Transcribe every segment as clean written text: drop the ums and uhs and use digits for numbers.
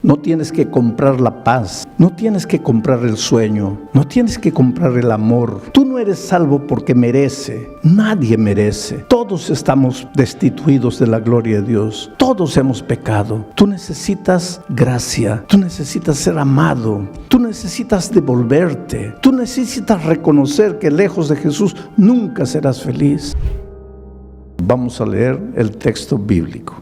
no tienes que comprar la paz, no tienes que comprar el sueño, no tienes que comprar el amor. Tú no eres salvo porque merece, nadie merece. Todos estamos destituidos de la gloria de Dios, todos hemos pecado. Tú necesitas gracia, tú necesitas ser amado, tú necesitas devolverte, tú necesitas reconocer que lejos de Jesús nunca serás feliz. Vamos a leer el texto bíblico.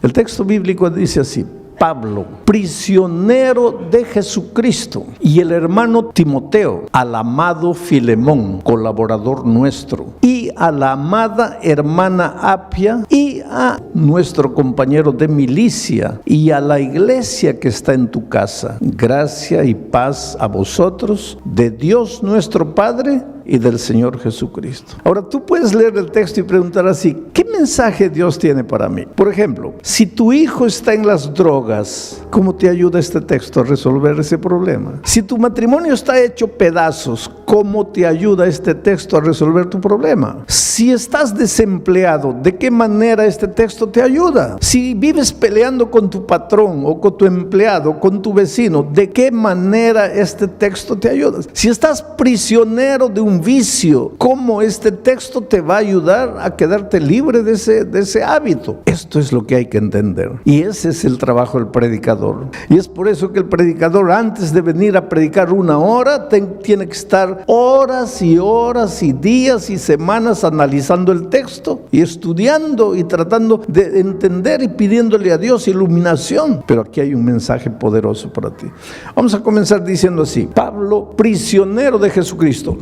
El texto bíblico dice así: Pablo, prisionero de Jesucristo, y el hermano Timoteo, al amado Filemón, colaborador nuestro, y a la amada hermana Apia, y a nuestro compañero de milicia, y a la iglesia que está en tu casa. Gracia y paz a vosotros, de Dios nuestro Padre y del Señor Jesucristo. Ahora tú puedes leer el texto y preguntar así: ¿qué mensaje Dios tiene para mí? Por ejemplo, si tu hijo está en las drogas, ¿cómo te ayuda este texto a resolver ese problema? Si tu matrimonio está hecho pedazos, ¿cómo te ayuda este texto a resolver tu problema? Si estás desempleado, ¿de qué manera este texto te ayuda? Si vives peleando con tu patrón o con tu empleado, con tu vecino, ¿de qué manera este texto te ayuda? Si estás prisionero de un vicio, ¿cómo este texto te va a ayudar a quedarte libre de ese hábito? Esto es lo que hay que entender, y ese es el trabajo del predicador. Y es por eso que el predicador, antes de venir a predicar una hora, tiene que estar horas y horas y días y semanas analizando el texto y estudiando y tratando de entender y pidiéndole a Dios iluminación. Pero aquí hay un mensaje poderoso para ti. Vamos a comenzar diciendo así: Pablo, prisionero de Jesucristo.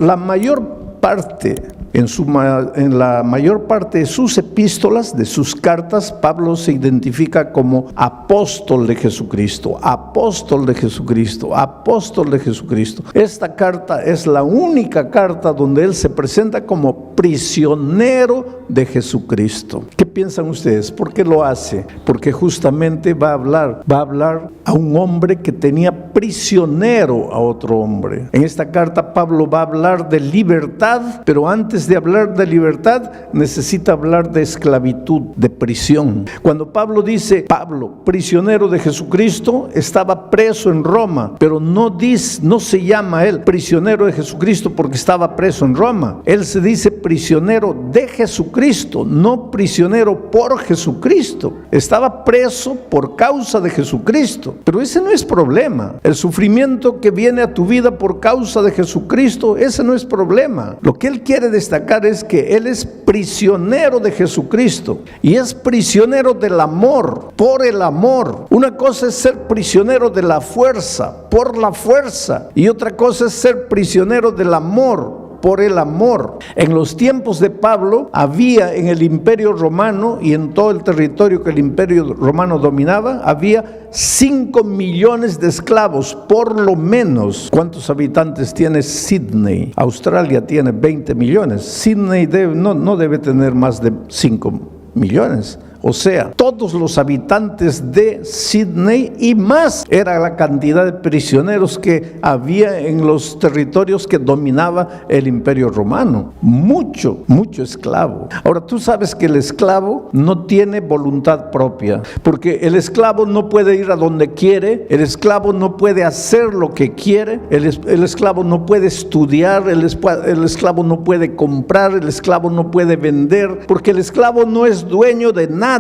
En la mayor parte de sus epístolas, de sus cartas, Pablo se identifica como apóstol de Jesucristo, apóstol de Jesucristo, apóstol de Jesucristo. Esta carta es la única carta donde él se presenta como prisionero de Jesucristo. ¿Qué piensan ustedes? ¿Por qué lo hace? Porque justamente va a hablar a un hombre que tenía prisionero a otro hombre. En esta carta Pablo va a hablar de libertad, pero antes de hablar de libertad necesita hablar de esclavitud, de prisión. Cuando Pablo dice, Pablo, prisionero de Jesucristo, estaba preso en Roma, pero no se llama él prisionero de Jesucristo porque estaba preso en Roma. Él se dice prisionero de Jesucristo, no prisionero por Jesucristo. Estaba preso por causa de Jesucristo, pero ese no es problema. El sufrimiento que viene a tu vida por causa de Jesucristo, ese no es problema. Lo que él quiere destacar es que él es prisionero de Jesucristo y es prisionero del amor, por el amor. Una cosa es ser prisionero de la fuerza, por la fuerza, y otra cosa es ser prisionero del amor, por el amor. En los tiempos de Pablo había en el Imperio Romano y en todo el territorio que el Imperio Romano dominaba, había 5 millones de esclavos, por lo menos. ¿Cuántos habitantes tiene Sydney? Australia tiene 20 millones. Sydney no debe tener más de 5 millones. O sea, todos los habitantes de Sydney y más era la cantidad de prisioneros que había en los territorios que dominaba el Imperio Romano. Mucho esclavo. Ahora, tú sabes que el esclavo no tiene voluntad propia, porque el esclavo no puede ir a donde quiere, el esclavo no puede hacer lo que quiere, el esclavo no puede estudiar, el esclavo no puede comprar, el esclavo no puede vender, porque el esclavo no es dueño de nada.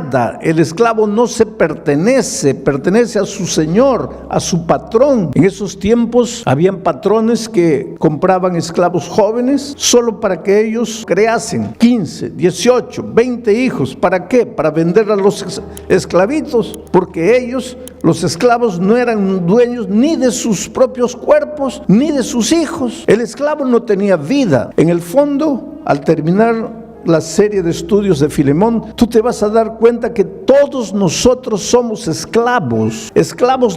El esclavo no se pertenece a su señor, a su patrón. En esos tiempos habían patrones que compraban esclavos jóvenes solo para que ellos creasen 15, 18, 20 hijos. ¿Para qué? Para vender a los esclavitos, porque ellos, los esclavos, no eran dueños ni de sus propios cuerpos ni de sus hijos. El esclavo no tenía vida. En el fondo, al terminar la serie de estudios de Filemón, tú te vas a dar cuenta que todos nosotros somos esclavos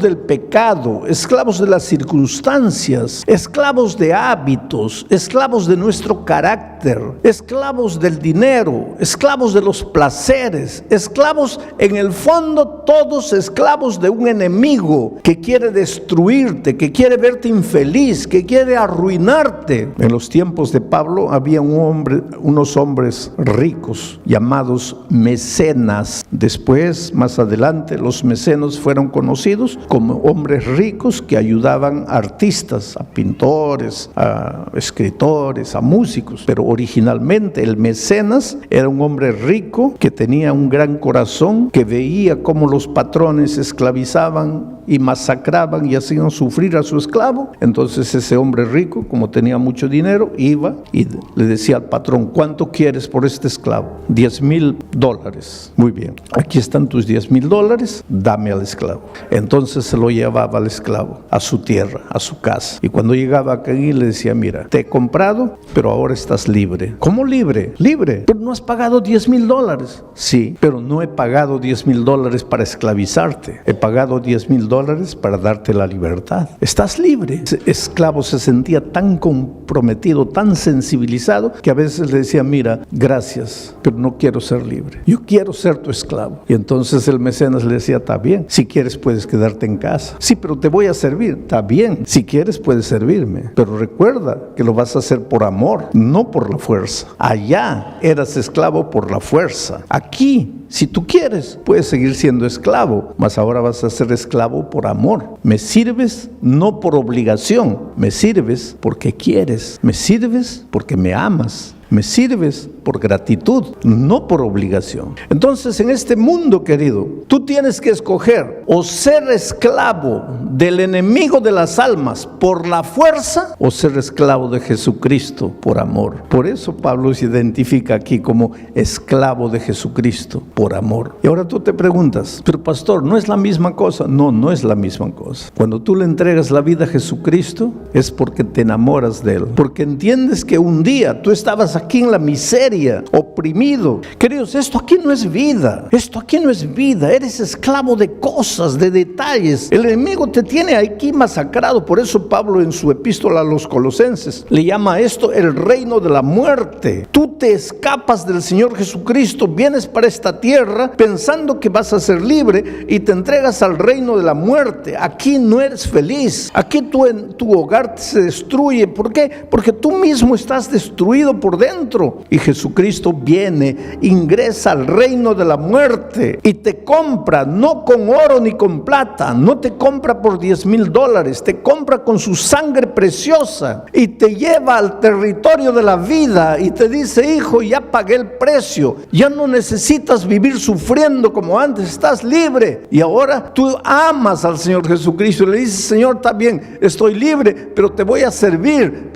del pecado, esclavos de las circunstancias, esclavos de hábitos, esclavos de nuestro carácter, esclavos del dinero, esclavos de los placeres, esclavos, en el fondo, todos esclavos de un enemigo que quiere destruirte, que quiere verte infeliz, que quiere arruinarte. En los tiempos de Pablo había unos hombres hombres ricos llamados mecenas. Después, más adelante, los mecenas fueron conocidos como hombres ricos que ayudaban a artistas, a pintores, a escritores, a músicos. Pero originalmente el mecenas era un hombre rico que tenía un gran corazón, que veía cómo los patrones esclavizaban y masacraban y hacían sufrir a su esclavo. Entonces ese hombre rico, como tenía mucho dinero, iba y le decía al patrón: ¿cuánto quieres por este esclavo? $10,000. Muy bien, aquí están tus $10,000, dame al esclavo. Entonces se lo llevaba al esclavo a su tierra, a su casa, y cuando llegaba aquí le decía: mira, te he comprado, pero ahora estás libre. ¿Cómo libre? Libre, pero no has pagado $10,000. Sí, pero no he pagado $10,000 para esclavizarte, he pagado $10,000 para darte la libertad. Estás libre. Ese esclavo se sentía tan comprometido, tan sensibilizado, que a veces le decía: mira, gracias, pero no quiero ser libre, yo quiero ser tu esclavo. Y entonces el mecenas le decía: está bien, si quieres puedes quedarte en casa. Sí, pero te voy a servir. Está bien, si quieres puedes servirme, pero recuerda que lo vas a hacer por amor, no por la fuerza. Allá eras esclavo por la fuerza. Aquí, si tú quieres, puedes seguir siendo esclavo, mas ahora vas a ser esclavo por amor. Me sirves no por obligación, me sirves porque quieres, me sirves porque me amas. Me sirves por gratitud, no por obligación. Entonces, en este mundo, querido, tú tienes que escoger o ser esclavo del enemigo de las almas por la fuerza, o ser esclavo de Jesucristo por amor. Por eso Pablo se identifica aquí como esclavo de Jesucristo por amor. Y ahora tú te preguntas: pero pastor, ¿no es la misma cosa? No, no es la misma cosa. Cuando tú le entregas la vida a Jesucristo, es porque te enamoras de Él, porque entiendes que un día tú estabas aquí en la miseria, oprimido. Queridos, esto aquí no es vida. Esto aquí no es vida. Eres esclavo de cosas, de detalles. El enemigo te tiene aquí masacrado. Por eso Pablo, en su epístola a los Colosenses, le llama a esto el reino de la muerte. Tú te escapas del Señor Jesucristo, vienes para esta tierra pensando que vas a ser libre y te entregas al reino de la muerte. Aquí no eres feliz. Aquí tu hogar se destruye. ¿Por qué? Porque tú mismo estás destruido por dentro, y Jesucristo viene, ingresa al reino de la muerte y te compra, no con oro ni con plata, no te compra por $10,000, te compra con su sangre preciosa y te lleva al territorio de la vida y te dice: hijo, ya pagué el precio, ya no necesitas vivir sufriendo como antes, estás libre. Y ahora tú amas al Señor Jesucristo y le dices: Señor, está bien, estoy libre, pero te voy a servir,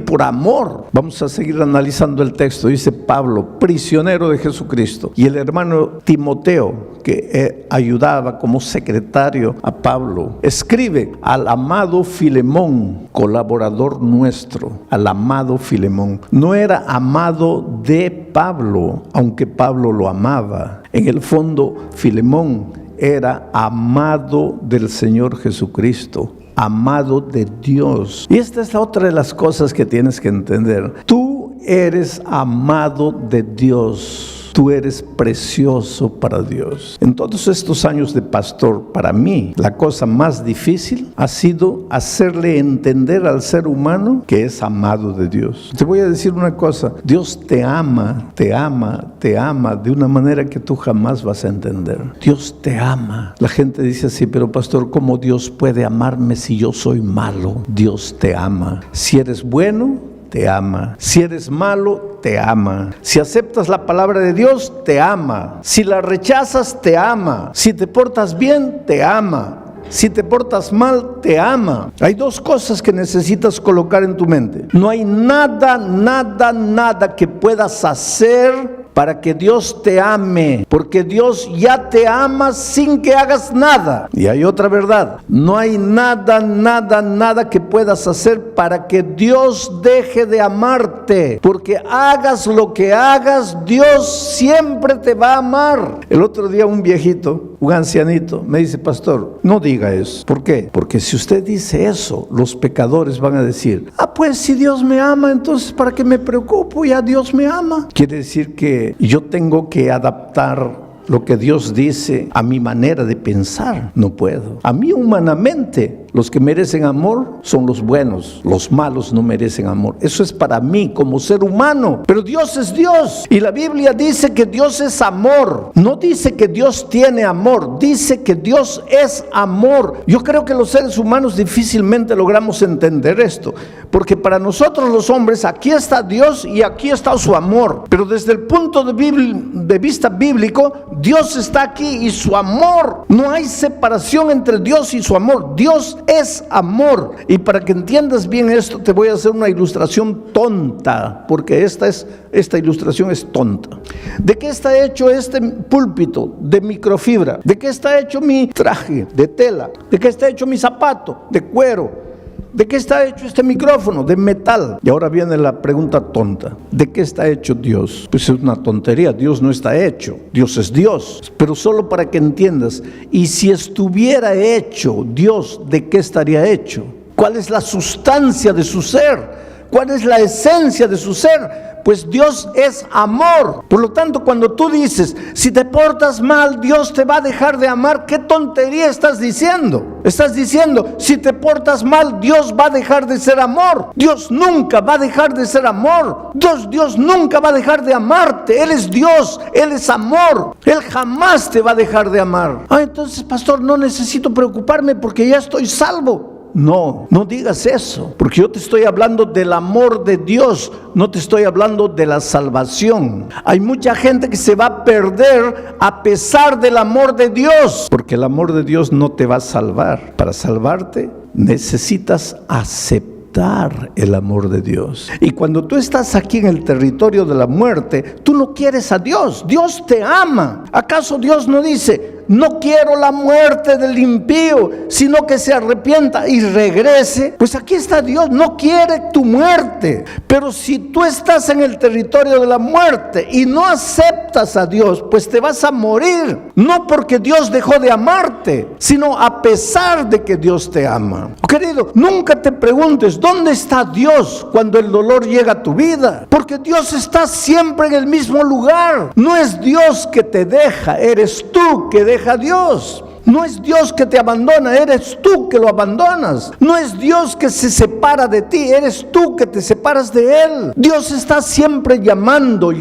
por amor. Vamos a seguir analizando el texto. Dice Pablo, prisionero de Jesucristo, y el hermano Timoteo, que ayudaba como secretario a Pablo, escribe al amado Filemón, colaborador nuestro. Al amado Filemón. No era amado de Pablo, aunque Pablo lo amaba. En el fondo, Filemón era amado del Señor Jesucristo, amado de Dios. Y esta es otra de las cosas que tienes que entender. Tú eres amado de Dios. Tú eres precioso para Dios. En todos estos años de pastor, para mí, la cosa más difícil ha sido hacerle entender al ser humano que es amado de Dios. Te voy a decir una cosa: Dios te ama, te ama, te ama de una manera que tú jamás vas a entender. Dios te ama. La gente dice así: pero pastor, ¿cómo Dios puede amarme si yo soy malo? Dios te ama. Si eres bueno, te ama. Si eres malo, te ama. Si aceptas la palabra de Dios, te ama. Si la rechazas, te ama. Si te portas bien, te ama. Si te portas mal, te ama. Hay dos cosas que necesitas colocar en tu mente. No hay nada que puedas hacer para que Dios te ame, porque Dios ya te ama sin que hagas nada. Y hay otra verdad: no hay nada que puedas hacer para que Dios deje de amarte, porque hagas lo que hagas, Dios siempre te va a amar. El otro día un viejito, un ancianito, me dice: pastor, no diga eso. ¿Por qué? Porque si usted dice eso, los pecadores van a decir: pues si Dios me ama, entonces ¿para qué me preocupo? Ya Dios me ama. Quiere decir que yo tengo que adaptar lo que Dios dice a mi manera de pensar. No puedo. A mí humanamente Los que merecen amor son los buenos, los malos no merecen amor. Eso es para mí como ser humano, pero Dios es Dios y la Biblia dice que Dios es amor. No dice que Dios tiene amor, dice que Dios es amor. Yo creo que los seres humanos difícilmente logramos entender esto, porque para nosotros los hombres aquí está Dios y aquí está su amor, pero desde el punto de vista bíblico, Dios está aquí y su amor, no hay separación entre Dios y su amor. Dios es amor. Y para que entiendas bien esto, te voy a hacer una ilustración tonta, porque esta ilustración es tonta. ¿De qué está hecho este púlpito? De microfibra. ¿De qué está hecho mi traje? De tela. ¿De qué está hecho mi zapato? De cuero. ¿De qué está hecho este micrófono? De metal. Y ahora viene la pregunta tonta. ¿De qué está hecho Dios? Pues es una tontería. Dios no está hecho. Dios es Dios. Pero solo para que entiendas. Y si estuviera hecho Dios, ¿de qué estaría hecho? ¿Cuál es la sustancia de su ser? ¿Cuál es la esencia de su ser? Pues Dios es amor. Por lo tanto, cuando tú dices, si te portas mal, Dios te va a dejar de amar, ¿qué tontería estás diciendo? Estás diciendo, si te portas mal, Dios va a dejar de ser amor. Dios nunca va a dejar de ser amor. Dios nunca va a dejar de amarte. Él es Dios, Él es amor. Él jamás te va a dejar de amar. Entonces, pastor, no necesito preocuparme porque ya estoy salvo. No digas eso, porque yo te estoy hablando del amor de Dios, no te estoy hablando de la salvación. Hay mucha gente que se va a perder a pesar del amor de Dios, porque el amor de Dios no te va a salvar. Para salvarte necesitas aceptar el amor de Dios. Y cuando tú estás aquí en el territorio de la muerte, tú no quieres a Dios. Dios te ama. ¿Acaso Dios no dice, no quiero la muerte del impío, sino que se arrepienta y regrese? Pues aquí está Dios, no quiere tu muerte. Pero si tú estás en el territorio de la muerte y no aceptas a Dios, pues te vas a morir. No porque Dios dejó de amarte, sino a pesar de que Dios te ama. Querido, nunca te preguntes, ¿dónde está Dios cuando el dolor llega a tu vida? Porque Dios está siempre en el mismo lugar. No es Dios que te deja, eres tú que dejas a Dios. No es Dios que te abandona, eres tú que lo abandonas. No es Dios que se separa de ti, eres tú que te separas de Él. Dios está siempre llamando.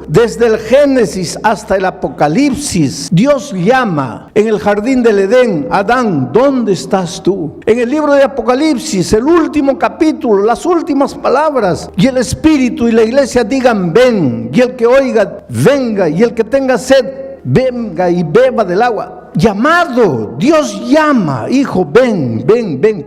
Desde el Génesis hasta el Apocalipsis, Dios llama. En el jardín del Edén, Adán, ¿dónde estás tú? En el libro de Apocalipsis, el último capítulo, las últimas palabras, y el Espíritu y la iglesia digan, ven. Y el que oiga, venga. Y el que tenga sed, venga y beba del agua. Llamado, Dios llama, hijo, ven.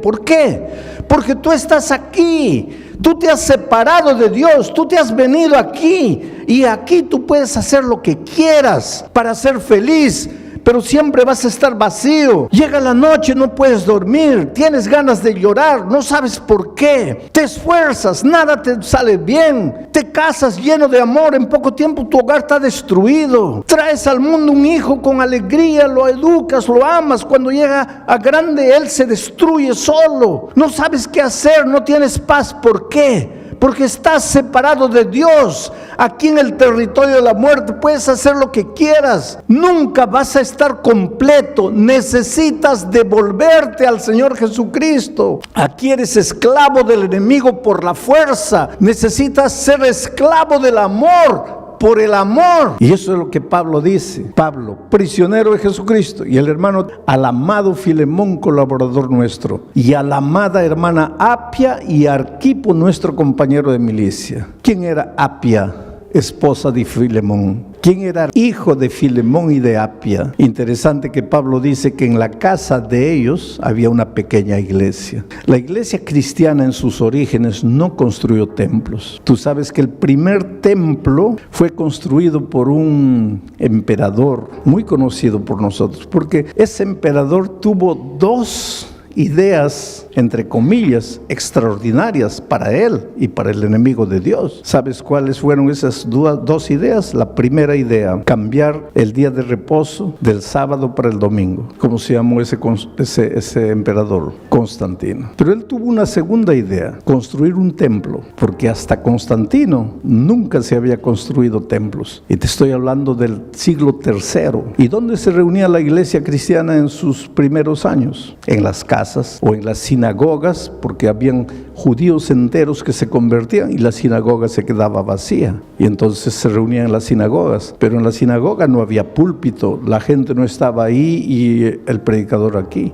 ¿Por qué? Porque tú estás aquí, tú te has separado de Dios, tú te has venido aquí y aquí tú puedes hacer lo que quieras para ser feliz. Pero siempre vas a estar vacío. Llega la noche, no puedes dormir, tienes ganas de llorar, no sabes por qué. Te esfuerzas, nada te sale bien. Te casas lleno de amor, en poco tiempo tu hogar está destruido. Traes al mundo un hijo con alegría, lo educas, lo amas. Cuando llega a grande, él se destruye solo. No sabes qué hacer, no tienes paz. ¿Por qué? Porque estás separado de Dios. Aquí en el territorio de la muerte puedes hacer lo que quieras. Nunca vas a estar completo. Necesitas devolverte al Señor Jesucristo. Aquí eres esclavo del enemigo por la fuerza. Necesitas ser esclavo del amor. Por el amor. Y eso es lo que Pablo dice. Pablo, prisionero de Jesucristo, y el hermano al amado Filemón, colaborador nuestro, y a la amada hermana Apia y Arquipo, nuestro compañero de milicia. ¿Quién era Apia, esposa de Filemón? ¿Quién era hijo de Filemón y de Apia? Interesante que Pablo dice que en la casa de ellos había una pequeña iglesia. La iglesia cristiana en sus orígenes no construyó templos. Tú sabes que el primer templo fue construido por un emperador muy conocido por nosotros, porque ese emperador tuvo dos ideas, entre comillas, extraordinarias para él y para el enemigo de Dios. ¿Sabes cuáles fueron esas dos ideas? La primera idea, cambiar el día de reposo del sábado para el domingo. ¿Cómo se llamó ese emperador? Constantino. Pero él tuvo una segunda idea, construir un templo, porque hasta Constantino nunca se había construido templos. Y te estoy hablando del siglo III. ¿Y dónde se reunía la iglesia cristiana en sus primeros años? En las casas o en las sinagogas, porque habían judíos enteros que se convertían y la sinagoga se quedaba vacía. Y entonces se reunían en las sinagogas. Pero en la sinagoga no había púlpito, la gente no estaba ahí y el predicador aquí.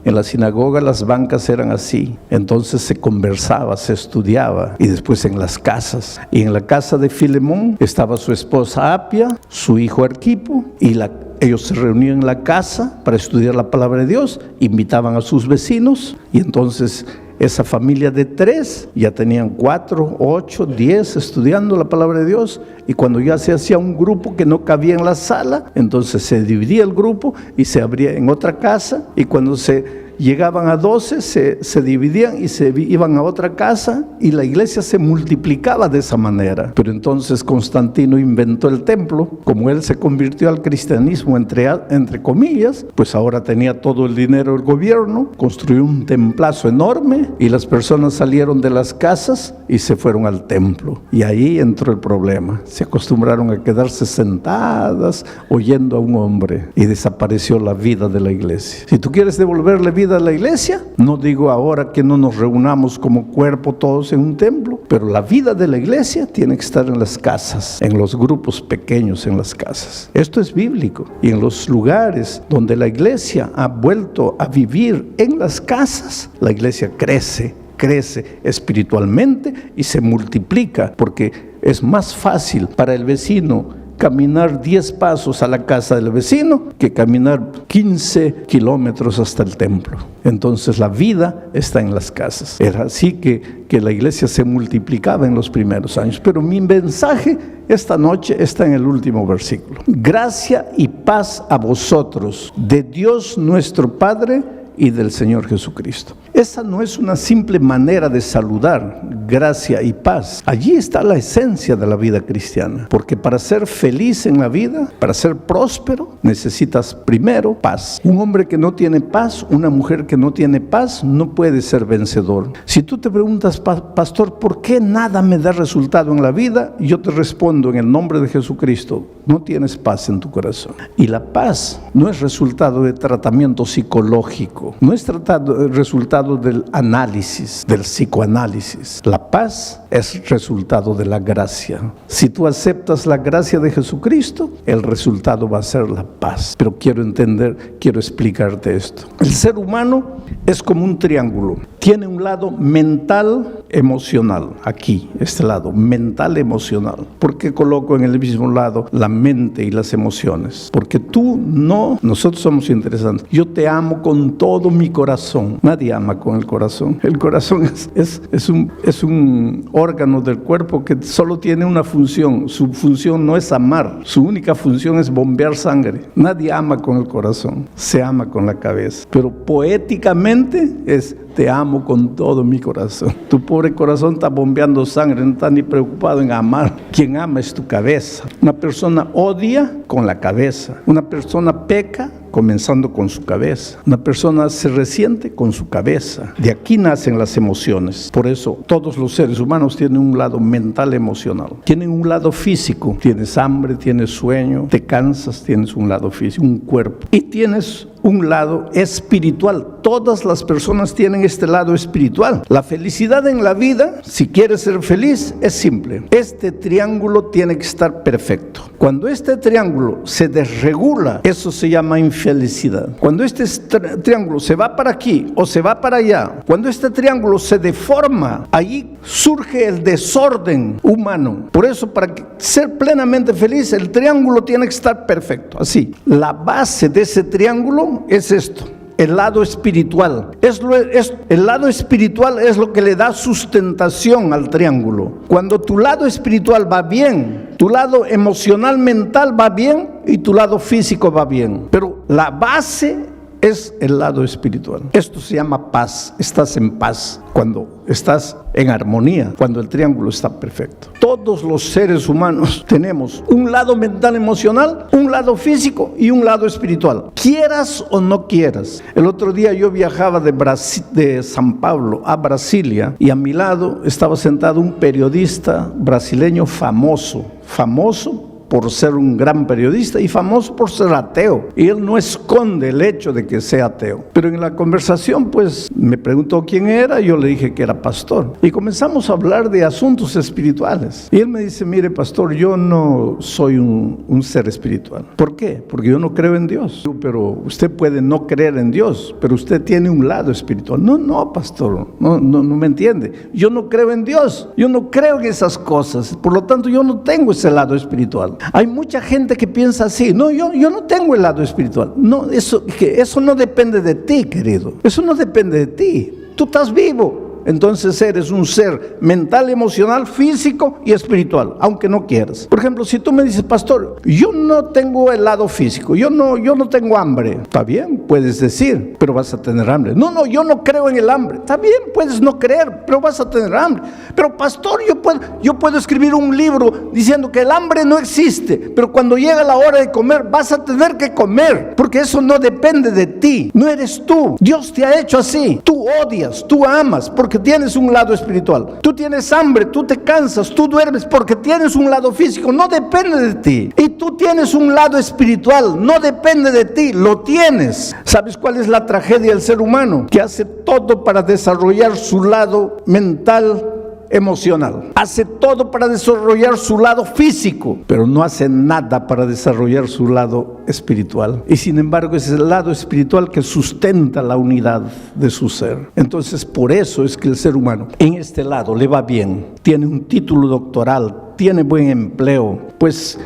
En la sinagoga las bancas eran así, entonces se conversaba, se estudiaba, y después en las casas. Y en la casa de Filemón estaba su esposa Apia, su hijo Arquipo, y ellos se reunían en la casa para estudiar la palabra de Dios, invitaban a sus vecinos, y entonces esa familia de 3 ya tenían 4, 8, 10 estudiando la palabra de Dios, y cuando ya se hacía un grupo que no cabía en la sala, entonces se dividía el grupo y se abría en otra casa, y cuando llegaban a 12, se dividían y se iban a otra casa, y la iglesia se multiplicaba de esa manera. Pero entonces Constantino inventó el templo. Como él se convirtió al cristianismo entre comillas, pues ahora tenía todo el dinero del gobierno, construyó un templazo enorme, y las personas salieron de las casas y se fueron al templo. Y ahí entró el problema. Se acostumbraron a quedarse sentadas oyendo a un hombre, y desapareció la vida de la iglesia. Si tú quieres devolverle vida a la iglesia, no digo ahora que no nos reunamos como cuerpo todos en un templo, pero la vida de la iglesia tiene que estar en las casas, en los grupos pequeños en las casas. Esto es bíblico. Y en los lugares donde la iglesia ha vuelto a vivir en las casas, la iglesia crece espiritualmente y se multiplica, porque es más fácil para el vecino caminar 10 pasos a la casa del vecino que caminar 15 kilómetros hasta el templo. Entonces la vida está en las casas. Era así que la iglesia se multiplicaba en los primeros años. Pero mi mensaje esta noche está en el último versículo. Gracia y paz a vosotros, de Dios nuestro Padre y del Señor Jesucristo. Esa no es una simple manera de saludar, gracia y paz. Allí está la esencia de la vida cristiana, porque para ser feliz en la vida, para ser próspero, necesitas primero paz. Un hombre que no tiene paz, una mujer que no tiene paz, no puede ser vencedor. Si tú te preguntas, pastor, ¿por qué nada me da resultado en la vida? Yo te respondo en el nombre de Jesucristo: no tienes paz en tu corazón. Y la paz no es resultado de tratamiento psicológico, no es resultado del análisis, del psicoanálisis. La paz es resultado de la gracia. Si tú aceptas la gracia de Jesucristo, el resultado va a ser la paz. Pero quiero explicarte esto. El ser humano es como un triángulo. Tiene un lado mental, emocional. Aquí, este lado, mental, emocional. ¿Por qué coloco en el mismo lado la mente y las emociones? Porque nosotros somos interesantes. Yo te amo con todo mi corazón. Nadie ama con el corazón. El corazón es un órgano del cuerpo que solo tiene una función. Su función no es amar. Su única función es bombear sangre. Nadie ama con el corazón. Se ama con la cabeza. Pero poéticamente es: te amo con todo mi corazón. Tu pobre corazón está bombeando sangre, no está ni preocupado en amar. Quien ama es tu cabeza. Una persona odia con la cabeza. Una persona peca comenzando con su cabeza. Una persona se resiente con su cabeza. De aquí nacen las emociones. Por eso todos los seres humanos tienen un lado mental, emocional. Tienen un lado físico. Tienes hambre, tienes sueño, te cansas, tienes un lado físico, un cuerpo. Y tienes un lado espiritual. Todas las personas tienen este lado espiritual. La felicidad en la vida, si quieres ser feliz, es simple. Este triángulo tiene que estar perfecto. Cuando este triángulo se desregula, eso se llama infelicidad. Cuando este triángulo se va para aquí o se va para allá, cuando este triángulo se deforma, allí surge el desorden humano. Por eso, para ser plenamente feliz, el triángulo tiene que estar perfecto. Así, la base de ese triángulo es esto: el lado espiritual. El lado espiritual es lo que le da sustentación al triángulo. Cuando tu lado espiritual va bien, tu lado emocional, mental va bien y tu lado físico va bien. Pero la base es el lado espiritual. Esto se llama paz. Estás en paz cuando estás en armonía, cuando el triángulo está perfecto. Todos los seres humanos tenemos un lado mental emocional, un lado físico y un lado espiritual. Quieras o no quieras. El otro día yo viajaba de San Pablo a Brasilia y a mi lado estaba sentado un periodista brasileño famoso por ser un gran periodista y famoso por ser ateo. Y él no esconde el hecho de que sea ateo. Pero en la conversación, pues, me preguntó quién era, yo le dije que era pastor. Y comenzamos a hablar de asuntos espirituales. Y él me dice, mire, pastor, yo no soy un ser espiritual. ¿Por qué? Porque yo no creo en Dios. Pero usted puede no creer en Dios, pero usted tiene un lado espiritual. No, pastor, no me entiende. Yo no creo en Dios. Yo no creo en esas cosas. Por lo tanto, yo no tengo ese lado espiritual. Hay mucha gente que piensa así, no, yo no tengo el lado espiritual. No, eso no depende de ti, querido. Eso no depende de ti. Tú estás vivo. Entonces eres un ser mental, emocional, físico y espiritual, aunque no quieras. Por ejemplo, si tú me dices, pastor, yo no tengo el lado físico, yo no tengo hambre. Está bien, puedes decir, pero vas a tener hambre. No, yo no creo en el hambre. Está bien, puedes no creer, pero vas a tener hambre. Pero pastor, yo puedo escribir un libro diciendo que el hambre no existe, pero cuando llega la hora de comer, vas a tener que comer, porque eso no depende de ti, no eres tú. Dios te ha hecho así. Tú odias, tú amas, porque tienes un lado espiritual. Tú tienes hambre, tú te cansas, tú duermes porque tienes un lado físico, no depende de ti. Y tú tienes un lado espiritual, no depende de ti, lo tienes. ¿Sabes cuál es la tragedia del ser humano? Que hace todo para desarrollar su lado mental, emocional. Hace todo para desarrollar su lado físico, pero no hace nada para desarrollar su lado espiritual. Y sin embargo es el lado espiritual que sustenta la unidad de su ser. Entonces por eso es que el ser humano en este lado le va bien, tiene un título doctoral, tiene buen empleo, pues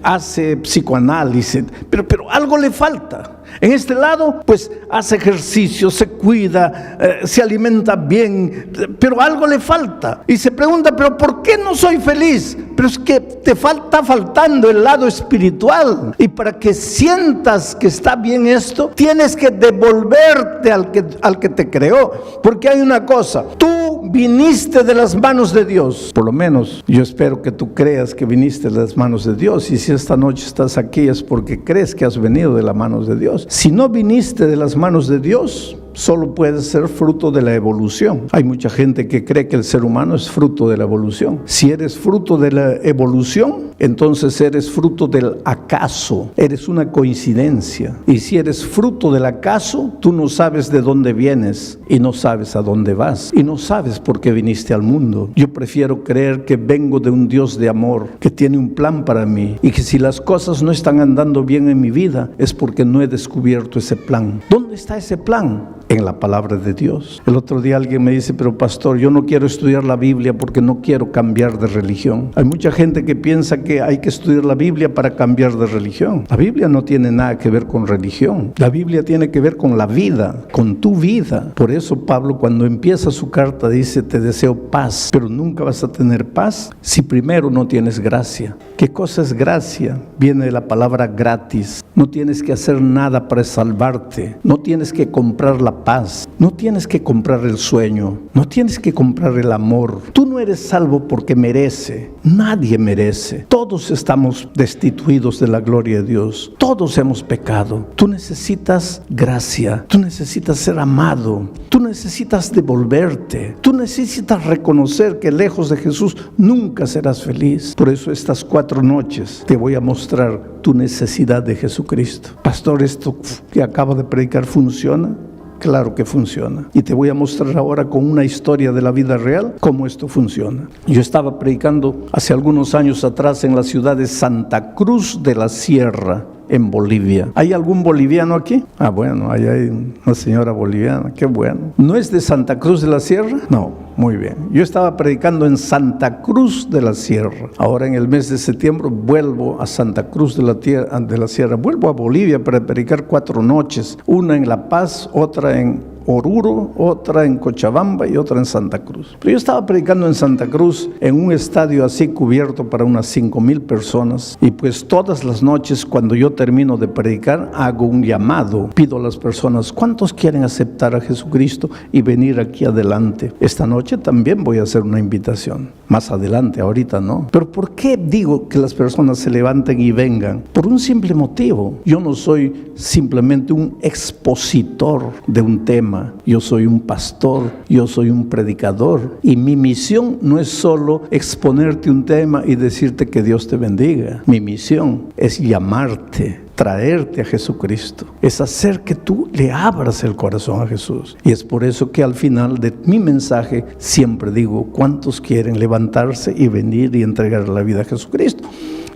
hace psicoanálisis, pero algo le falta. En este lado, pues hace ejercicio, se cuida, se alimenta bien, pero algo le falta. Y se pregunta, pero ¿por qué no soy feliz? Pero es que te está faltando el lado espiritual. Y para que sientas que está bien esto, tienes que devolverte al que te creó. Porque hay una cosa, tú viniste de las manos de Dios. Por lo menos yo espero que tú creas que viniste de las manos de Dios. Y si esta noche estás aquí es porque crees que has venido de las manos de Dios. Si no viniste de las manos de Dios, solo puede ser fruto de la evolución. Hay mucha gente que cree que el ser humano es fruto de la evolución. Si eres fruto de la evolución, entonces eres fruto del acaso. Eres una coincidencia. Y si eres fruto del acaso, tú no sabes de dónde vienes y no sabes a dónde vas y no sabes por qué viniste al mundo. Yo prefiero creer que vengo de un Dios de amor, que tiene un plan para mí y que si las cosas no están andando bien en mi vida es porque no he descubierto ese plan. ¿Dónde está ese plan? En la palabra de Dios. El otro día alguien me dice, pero pastor, yo no quiero estudiar la Biblia porque no quiero cambiar de religión. Hay mucha gente que piensa que hay que estudiar la Biblia para cambiar de religión. La Biblia no tiene nada que ver con religión. La Biblia tiene que ver con la vida, con tu vida. Por eso Pablo cuando empieza su carta dice, te deseo paz, pero nunca vas a tener paz si primero no tienes gracia. ¿Qué cosa es gracia? Viene de la palabra gratis. No tienes que hacer nada para salvarte. No tienes que comprar la paz, no tienes que comprar el sueño, no tienes que comprar el amor. Tú no eres salvo porque merece, nadie merece. Todos estamos destituidos de la gloria de Dios, todos hemos pecado. Tú necesitas gracia, tú necesitas ser amado, tú necesitas devolverte, tú necesitas reconocer que lejos de Jesús nunca serás feliz. Por eso estas 4 noches te voy a mostrar tu necesidad de Jesucristo. Pastor, ¿esto que acabo de predicar funciona? Claro que funciona. Y te voy a mostrar ahora con una historia de la vida real cómo esto funciona. Yo estaba predicando hace algunos años atrás en la ciudad de Santa Cruz de la Sierra, en Bolivia. ¿Hay algún boliviano aquí? Ah, bueno, ahí hay una señora boliviana, qué bueno. ¿No es de Santa Cruz de la Sierra? No, muy bien. Yo estaba predicando en Santa Cruz de la Sierra. Ahora en el mes de septiembre vuelvo a Santa Cruz de la Sierra. Vuelvo a Bolivia para predicar 4 noches. Una en La Paz, otra en Oruro, otra en Cochabamba y otra en Santa Cruz. Pero yo estaba predicando en Santa Cruz, en un estadio así cubierto para unas 5,000 personas. Y pues todas las noches cuando yo termino de predicar, hago un llamado. Pido a las personas, ¿cuántos quieren aceptar a Jesucristo y venir aquí adelante? Esta noche también voy a hacer una invitación. Más adelante, ahorita no. Pero ¿por qué digo que las personas se levanten y vengan? Por un simple motivo. Yo no soy simplemente un expositor de un tema. Yo soy un pastor, yo soy un predicador. Y mi misión no es solo exponerte un tema y decirte que Dios te bendiga. Mi misión es llamarte, traerte a Jesucristo, es hacer que tú le abras el corazón a Jesús. Y es por eso que al final de mi mensaje siempre digo, ¿cuántos quieren levantarse y venir y entregar la vida a Jesucristo?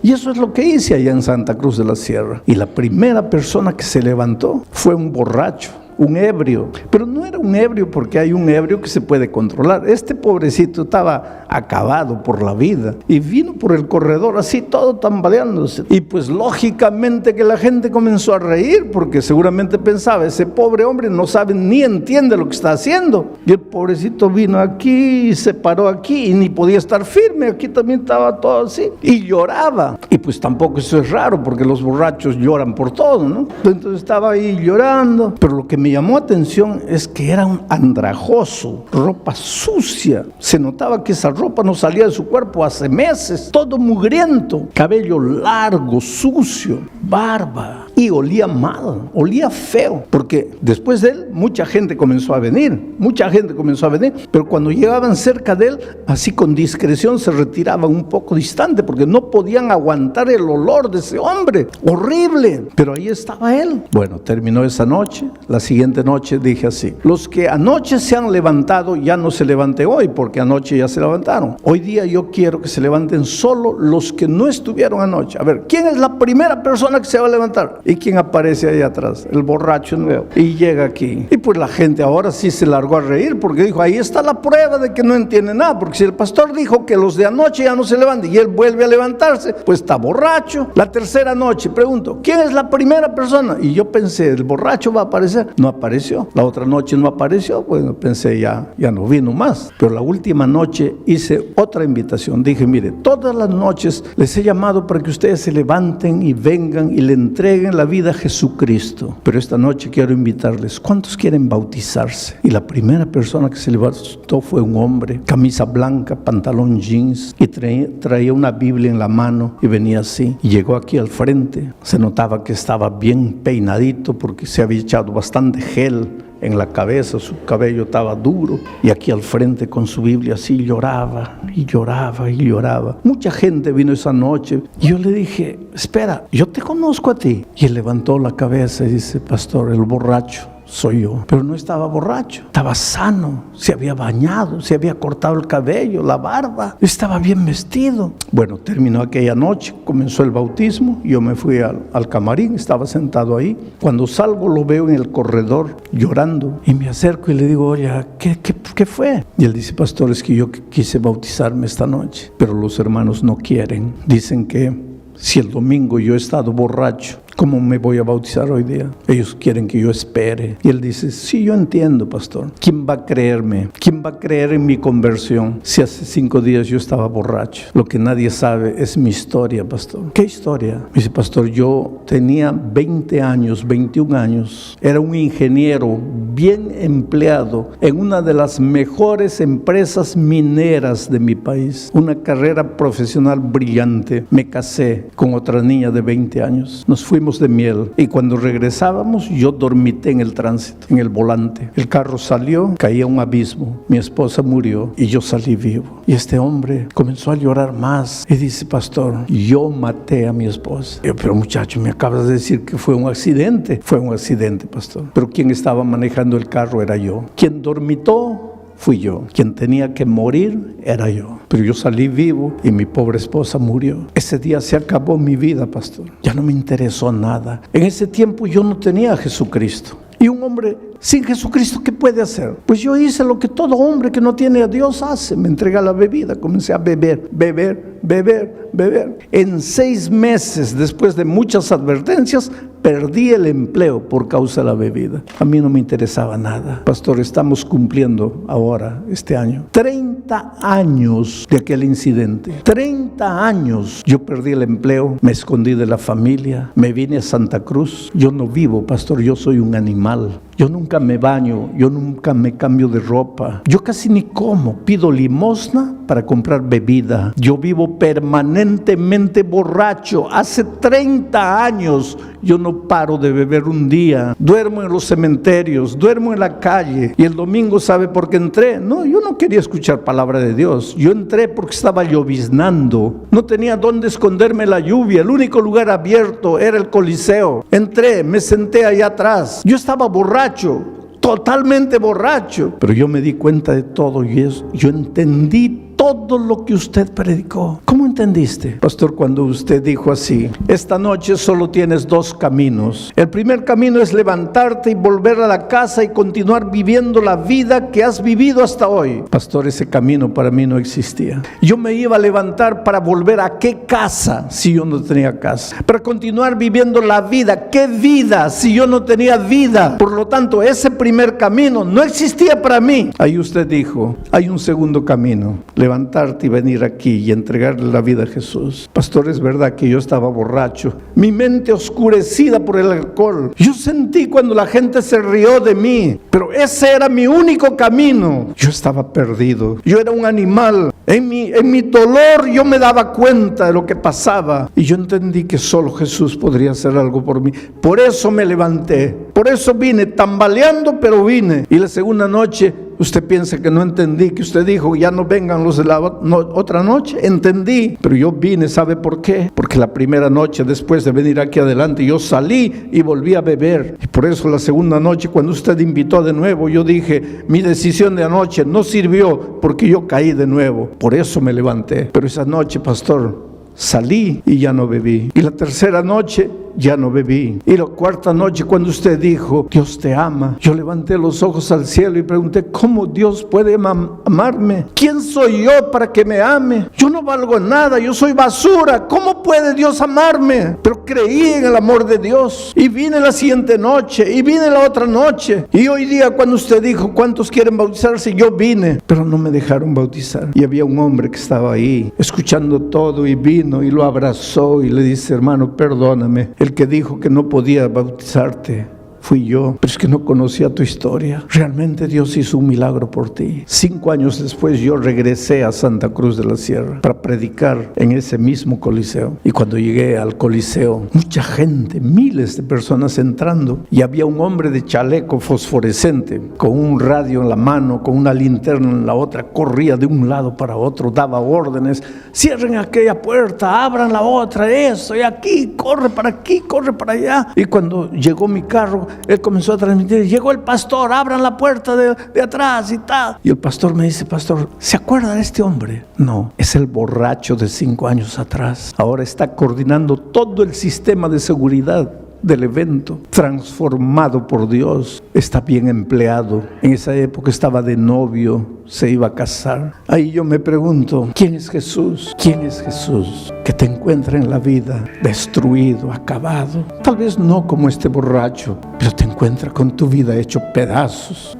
Y eso es lo que hice allá en Santa Cruz de la Sierra. Y la primera persona que se levantó fue un borracho, un ebrio, pero no era un ebrio porque hay un ebrio que se puede controlar. Este pobrecito estaba acabado por la vida y vino por el corredor así todo tambaleándose, y pues lógicamente que la gente comenzó a reír porque seguramente pensaba, ese pobre hombre no sabe ni entiende lo que está haciendo. Y el pobrecito vino aquí y se paró aquí y ni podía estar firme, aquí también estaba todo así y lloraba. Y pues tampoco eso es raro porque los borrachos lloran por todo, ¿no? Entonces estaba ahí llorando, pero lo que me llamó atención es que era un andrajoso, ropa sucia. Se notaba que esa ropa no salía de su cuerpo hace meses, todo mugriento, cabello largo, sucio, barba, y olía mal, olía feo, porque después de él mucha gente comenzó a venir, pero cuando llegaban cerca de él, así con discreción se retiraban un poco distante, porque no podían aguantar el olor de ese hombre, horrible, pero ahí estaba él. Bueno, terminó esa noche. La siguiente noche dije así, los que anoche se han levantado, ya no se levanten hoy, porque anoche ya se levantaron. Hoy día yo quiero que se levanten solo los que no estuvieron anoche. A ver, ¿quién es la primera persona que se va a levantar? ¿Y quién aparece ahí atrás? El borracho nuevo. Y llega aquí. Y pues la gente ahora sí se largó a reír, porque dijo, ahí está la prueba de que no entiende nada, porque si el pastor dijo que los de anoche ya no se levantan y él vuelve a levantarse, pues está borracho. La tercera noche, pregunto, ¿quién es la primera persona? Y yo pensé, el borracho va a aparecer. No apareció. La otra noche no apareció. Bueno, pensé ya no vino más. Pero la última noche hice otra invitación. Dije, mire, todas las noches les he llamado para que ustedes se levanten y vengan y le entreguen la vida a Jesucristo. Pero esta noche quiero invitarles, ¿cuántos quieren bautizarse? Y la primera persona que se levantó fue un hombre, camisa blanca, pantalón jeans, y traía una Biblia en la mano y venía así. Y llegó aquí al frente. Se notaba que estaba bien peinadito porque se había echado bastante gel en la cabeza, su cabello estaba duro, y aquí al frente con su Biblia así lloraba y lloraba y lloraba. Mucha gente vino esa noche y yo le dije, espera, yo te conozco a ti. Y él levantó la cabeza y dice, pastor, el borracho soy yo. Pero no estaba borracho, estaba sano, se había bañado, se había cortado el cabello, la barba, estaba bien vestido. Bueno, terminó aquella noche, comenzó el bautismo, yo me fui al camarín, estaba sentado ahí. Cuando salgo lo veo en el corredor llorando y me acerco y le digo, oye, ¿qué fue? Y él dice, pastor, es que yo quise bautizarme esta noche, pero los hermanos no quieren. Dicen que si el domingo yo he estado borracho, ¿cómo me voy a bautizar hoy día? Ellos quieren que yo espere. Y él dice, sí, yo entiendo, pastor. ¿Quién va a creerme? ¿Quién va a creer en mi conversión si hace 5 días yo estaba borracho? Lo que nadie sabe es mi historia, pastor. ¿Qué historia? Me dice, pastor, yo tenía 20 años, 21 años. Era un ingeniero bien empleado en una de las mejores empresas mineras de mi país. Una carrera profesional brillante. Me casé con otra niña de 20 años. Nos fuimos de miel y cuando regresábamos yo dormité en el tránsito, en el volante. El carro salió, caía a un abismo. Mi esposa murió y yo salí vivo. Y este hombre comenzó a llorar más y dice, pastor, yo maté a mi esposa. Yo, pero muchacho, me acabas de decir que fue un accidente. Fue un accidente, pastor. Pero quien estaba manejando el carro era yo. Quien dormitó fui yo. Quien tenía que morir era yo. Pero yo salí vivo y mi pobre esposa murió. Ese día se acabó mi vida, pastor. Ya no me interesó nada. En ese tiempo yo no tenía a Jesucristo. Y un hombre sin Jesucristo, ¿qué puede hacer? Pues yo hice lo que todo hombre que no tiene a Dios hace. Me entregué a la bebida, comencé a beber. En 6 meses, después de muchas advertencias, perdí el empleo por causa de la bebida. A mí no me interesaba nada. Pastor, estamos cumpliendo ahora, este año, 30 años de aquel incidente. 30 años. Yo perdí el empleo, me escondí de la familia, me vine a Santa Cruz. Yo no vivo, pastor, yo soy un animal. Yo nunca me baño, yo nunca me cambio de ropa. Yo casi ni como, pido limosna para comprar bebida. Yo vivo permanentemente borracho. Hace 30 años yo no paro de beber un día. Duermo en los cementerios, duermo en la calle. Y el domingo, ¿sabe por qué entré? No, yo no quería escuchar palabra de Dios. Yo entré porque estaba lloviznando. No tenía dónde esconderme la lluvia. El único lugar abierto era el Coliseo. Entré, me senté allá atrás. Yo estaba borracho, totalmente borracho. Pero yo me di cuenta de todo y yo entendí todo lo que usted predicó. ¿Cómo entendiste? Pastor, cuando usted dijo así: esta noche solo tienes 2 caminos. El primer camino es levantarte y volver a la casa y continuar viviendo la vida que has vivido hasta hoy. Pastor, ese camino para mí no existía. Yo me iba a levantar para volver a qué casa si yo no tenía casa. Para continuar viviendo la vida. ¿Qué vida si yo no tenía vida? Por lo tanto, ese primer camino no existía para mí. Ahí usted dijo: hay un segundo camino. Levantarte y venir aquí y entregarle la vida a Jesús. Pastor, es verdad que yo estaba borracho, mi mente oscurecida por el alcohol. Yo sentí cuando la gente se rió de mí, pero ese era mi único camino. Yo estaba perdido, yo era un animal. En mi dolor yo me daba cuenta de lo que pasaba y yo entendí que solo Jesús podría hacer algo por mí. Por eso me levanté, por eso vine tambaleando, pero vine. Y la segunda noche, usted piensa que no entendí, que usted dijo: ya no vengan los de la otra noche. Entendí, pero yo vine, ¿sabe por qué? Porque la primera noche, después de venir aquí adelante, yo salí y volví a beber. Y por eso la segunda noche, cuando usted invitó de nuevo, yo dije: mi decisión de anoche no sirvió, porque yo caí de nuevo. Por eso me levanté. Pero esa noche, pastor, salí y ya no bebí. Y la tercera noche ya no bebí. Y la cuarta noche, cuando usted dijo: Dios te ama, yo levanté los ojos al cielo y pregunté: ¿cómo Dios puede amarme? ¿Quién soy yo para que me ame? Yo no valgo nada, yo soy basura. ¿Cómo puede Dios amarme? Pero creí en el amor de Dios y vine la siguiente noche y vine la otra noche. Y hoy día, cuando usted dijo: ¿cuántos quieren bautizarse? Yo vine, pero no me dejaron bautizar. Y había un hombre que estaba ahí escuchando todo y vino y lo abrazó y le dice: hermano, perdóname. El que dijo que no podía bautizarte fui yo, pero es que no conocía tu historia. Realmente Dios hizo un milagro por ti. 5 años después yo regresé a Santa Cruz de la Sierra para predicar en ese mismo Coliseo. Y cuando llegué al Coliseo, mucha gente, miles de personas entrando, y había un hombre de chaleco fosforescente con un radio en la mano, con una linterna en la otra, corría de un lado para otro, daba órdenes: cierren aquella puerta, abran la otra, eso y aquí, corre para aquí, corre para allá. Y cuando llegó mi carro, él comenzó a transmitir: llegó el pastor, abran la puerta de atrás y tal. Y el pastor me dice: pastor, ¿se acuerda de este hombre? No, es el borracho de 5 años atrás. Ahora está coordinando todo el sistema de seguridad del evento, transformado por Dios. Está bien empleado. En esa época estaba de novio, se iba a casar. Ahí yo me pregunto: ¿quién es Jesús? ¿Quién es Jesús que te encuentra en la vida destruido, acabado? Tal vez no como este borracho, pero te encuentra con tu vida hecha pedazos.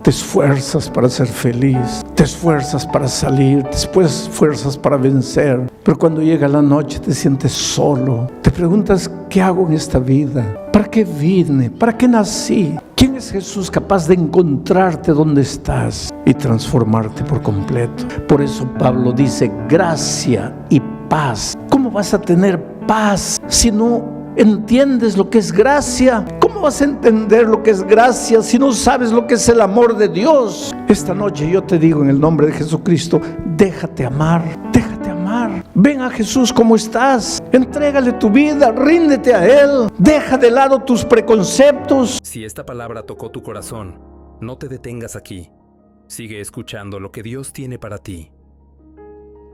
Te esfuerzas para ser feliz, te esfuerzas para salir, te esfuerzas para vencer, pero cuando llega la noche te sientes solo. Te preguntas: ¿qué hago en esta vida? ¿Para qué vine? ¿Para qué nací? ¿Quién es Jesús capaz de encontrarte donde estás y transformarte por completo? Por eso Pablo dice: gracia y paz. ¿Cómo vas a tener paz si no entiendes lo que es gracia? ¿Cómo vas a entender lo que es gracia si no sabes lo que es el amor de Dios? Esta noche yo te digo, en el nombre de Jesucristo: déjate amar, déjate amar. Ven a Jesús como estás, entrégale tu vida, ríndete a Él, deja de lado tus preconceptos. Si esta palabra tocó tu corazón, no te detengas aquí. Sigue escuchando lo que Dios tiene para ti.